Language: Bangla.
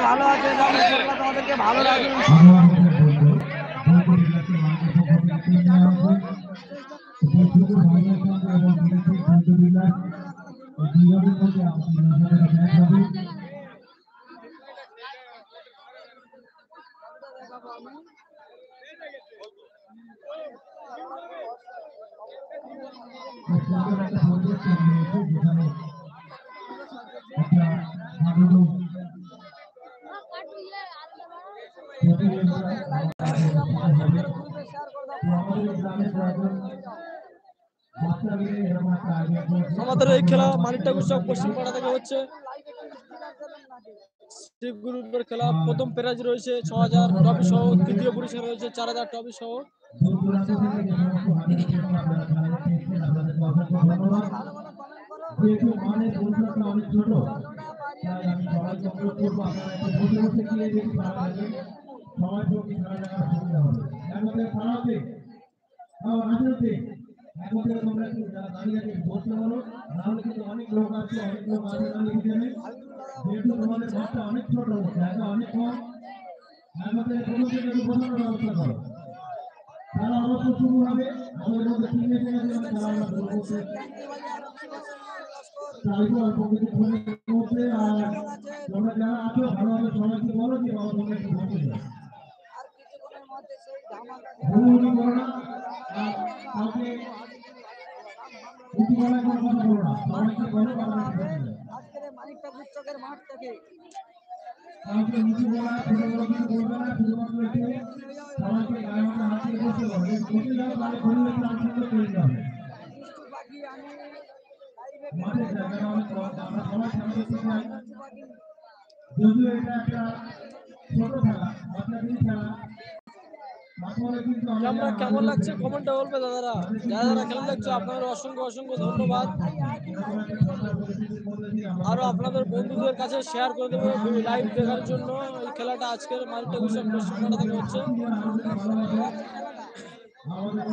ভালো আছে, তোমাদেরকে ভালো লাগে। আমাদের এই খেলা মানিকটাকুর চক পশ্চিমপাড়া থেকে হচ্ছে। শিব গ্রুপের খেলা প্রথম প্রাইজ রয়েছে 6000 ট্রফি সহ, তৃতীয় পুরস্কার রয়েছে 4000 ট্রফি সহ। অনেক লোক আছে, যেহেতু তোমাদের ঘরটা অনেক ছোট, জায়গা অনেক কম, আমাদের বোঝানোর ব্যবস্থা করো। খেলা অবশ্য শুরু হবে, আমাদের মধ্যে তিন খেলা খেলা আমরা শুরু করতে চাইবো অল্প কিছুক্ষণের মধ্যে। আর তোমরা যারা আছো ভালোভাবে সবাইকে বলো যে বাবা তোমরা একটু বসে যাও, হুড়ুহুড়ি করো না, আর কাউকে উঁচু গলায় কোনো কথা বলো না, সবাইকে বলো বাবা একটু বসে যাও। আজকের মানিকটাকুর চকের মাঠ থেকে কাউকে নিচু গলায় ছোট বড় কিছু বলবে না, শুধুমাত্র একটু সবাইকে গায়ে হাতে হাত দিয়ে বসে যাও। বসে যাও, তাহলে পরিবেশটা আরো সুন্দর তৈরি হবে। মাঠের জায়গাটা অনেক কম, আমরা সবাই খেলা দেখতে চাই। যদিও এটা একটা ছোট খেলা, বাচ্চাদের খেলা, কেমন লাগছে কমেন্টে বলবে দাদারা। যারা যারা খেলা দেখছো আপনাদের অসংখ্য অসংখ্য ধন্যবাদ। আরো আপনাদের বন্ধুদের কাছে শেয়ার করে দেবো লাইভ দেখার জন্য। এই খেলাটা আজকের মানিকটাকুর চক পশ্চিমপাড়া থেকে হচ্ছে। আমাদের